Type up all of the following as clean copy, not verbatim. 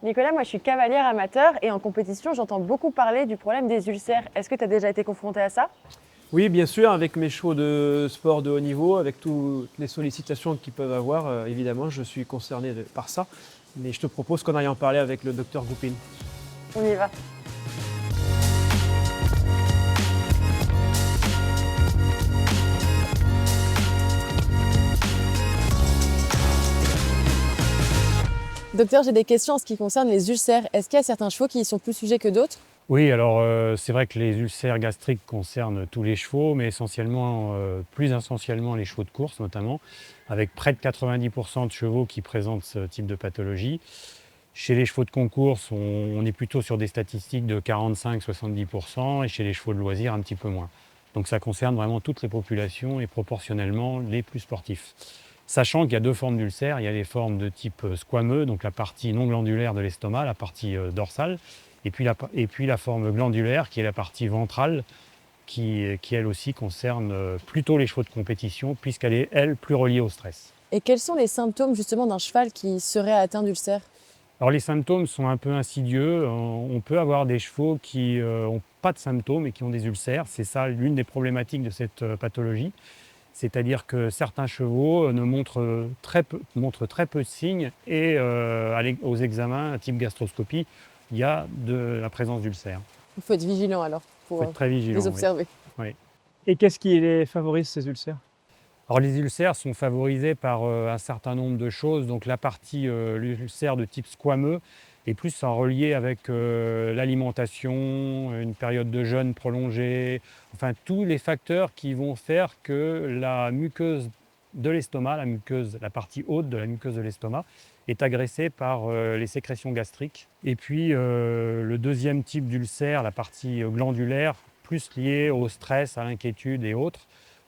Nicolas, moi je suis cavalière amateur et en compétition, j'entends beaucoup parler du problème des ulcères. Est-ce que tu as déjà été confronté à ça? Oui, bien sûr, avec mes chevaux de sport de haut niveau, avec toutes les sollicitations qu'ils peuvent avoir, évidemment, je suis concerné par ça. Mais je te propose qu'on aille en parler avec le docteur Goupil. On y va. Docteur, j'ai des questions en ce qui concerne les ulcères. Est-ce qu'il y a certains chevaux qui y sont plus sujets que d'autres? Oui, alors c'est vrai que les ulcères gastriques concernent tous les chevaux, mais essentiellement, plus essentiellement les chevaux de course notamment, avec près de 90% de chevaux qui présentent ce type de pathologie. Chez les chevaux de concours, on est plutôt sur des statistiques de 45-70% et chez les chevaux de loisirs, un petit peu moins. Donc ça concerne vraiment toutes les populations et proportionnellement les plus sportifs. Sachant qu'il y a deux formes d'ulcères, il y a les formes de type squameux, donc la partie non glandulaire de l'estomac, la partie dorsale, et puis la forme glandulaire qui est la partie ventrale, qui elle aussi concerne plutôt les chevaux de compétition, puisqu'elle est, elle, plus reliée au stress. Et quels sont les symptômes justement d'un cheval qui serait atteint d'ulcères? Alors les symptômes sont un peu insidieux. On peut avoir des chevaux qui n'ont pas de symptômes et qui ont des ulcères. C'est ça l'une des problématiques de cette pathologie. C'est-à-dire que certains chevaux montrent très peu de signes et aux examens type gastroscopie, il y a de la présence d'ulcères. Il faut être vigilant alors Il pour faut être très vigilant. les observer. Oui. Et qu'est-ce qui les favorise, ces ulcères? Alors les ulcères sont favorisés par un certain nombre de choses. Donc la partie l'ulcère de type squameux est plus en relié avec l'alimentation, une période de jeûne prolongée, enfin tous les facteurs qui vont faire que la muqueuse de l'estomac, la partie haute de la muqueuse de l'estomac, est agressée par les sécrétions gastriques. Et puis le deuxième type d'ulcère, la partie glandulaire, plus liée au stress, à l'inquiétude et autres,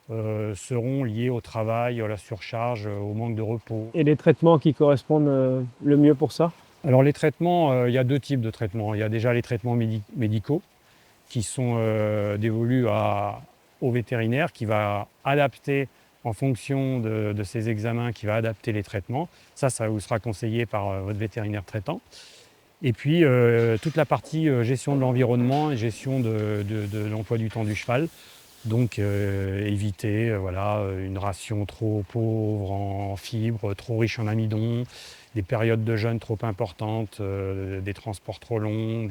seront liés au travail, à la surcharge, au manque de repos. Et les traitements qui correspondent le mieux pour ça? Alors les traitements, il y a deux types de traitements. Il y a déjà les traitements médicaux qui sont dévolus au vétérinaire qui va adapter en fonction de ces examens, qui va adapter les traitements. Ça vous sera conseillé par votre vétérinaire traitant. Et puis toute la partie gestion de l'environnement et gestion de l'emploi du temps du cheval. Donc éviter une ration trop pauvre en fibres, trop riche en amidon, des périodes de jeûne trop importantes, des transports trop longs,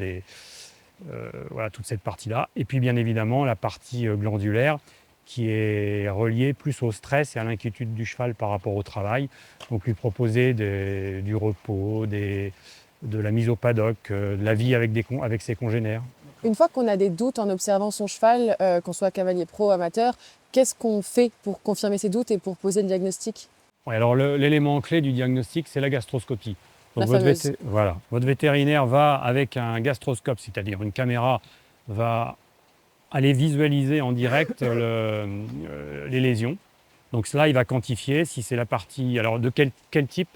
toute cette partie-là. Et puis bien évidemment la partie glandulaire qui est reliée plus au stress et à l'inquiétude du cheval par rapport au travail. Donc lui proposer du repos, de la mise au paddock, de la vie avec ses congénères. Une fois qu'on a des doutes en observant son cheval, qu'on soit cavalier pro, amateur, qu'est-ce qu'on fait pour confirmer ces doutes et pour poser le diagnostic? Ouais, alors l'élément clé du diagnostic, c'est la gastroscopie. Donc votre vétérinaire va avec un gastroscope, c'est-à-dire une caméra, va aller visualiser en direct les lésions. Donc cela, il va quantifier si c'est la partie, alors de quel type?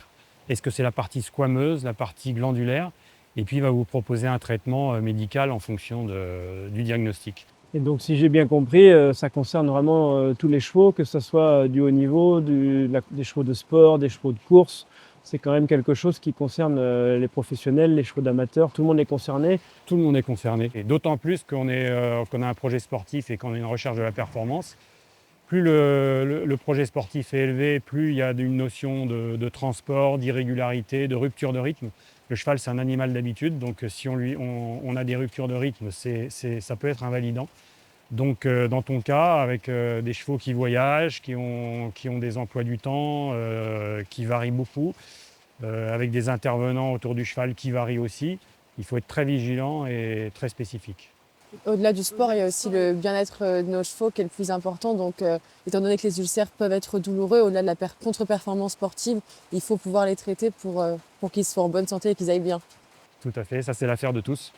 Est-ce que c'est la partie squameuse, la partie glandulaire? Et puis il va vous proposer un traitement médical en fonction du diagnostic. Et donc, si j'ai bien compris, ça concerne vraiment tous les chevaux, que ce soit du haut niveau, des chevaux de sport, des chevaux de course. C'est quand même quelque chose qui concerne les professionnels, les chevaux d'amateurs. Tout le monde est concerné. Tout le monde est concerné. Et d'autant plus qu'on a un projet sportif et qu'on a une recherche de la performance. Plus le projet sportif est élevé, plus il y a une notion de transport, d'irrégularité, de rupture de rythme. Le cheval, c'est un animal d'habitude, donc si on a des ruptures de rythme, ça peut être invalidant. Donc dans ton cas, avec des chevaux qui voyagent, qui ont des emplois du temps qui varient beaucoup, avec des intervenants autour du cheval qui varient aussi, il faut être très vigilant et très spécifique. Au-delà du sport, il y a aussi le bien-être de nos chevaux qui est le plus important. Donc, étant donné que les ulcères peuvent être douloureux, au-delà de la contre-performance sportive, il faut pouvoir les traiter pour qu'ils soient en bonne santé et qu'ils aillent bien. Tout à fait, ça c'est l'affaire de tous.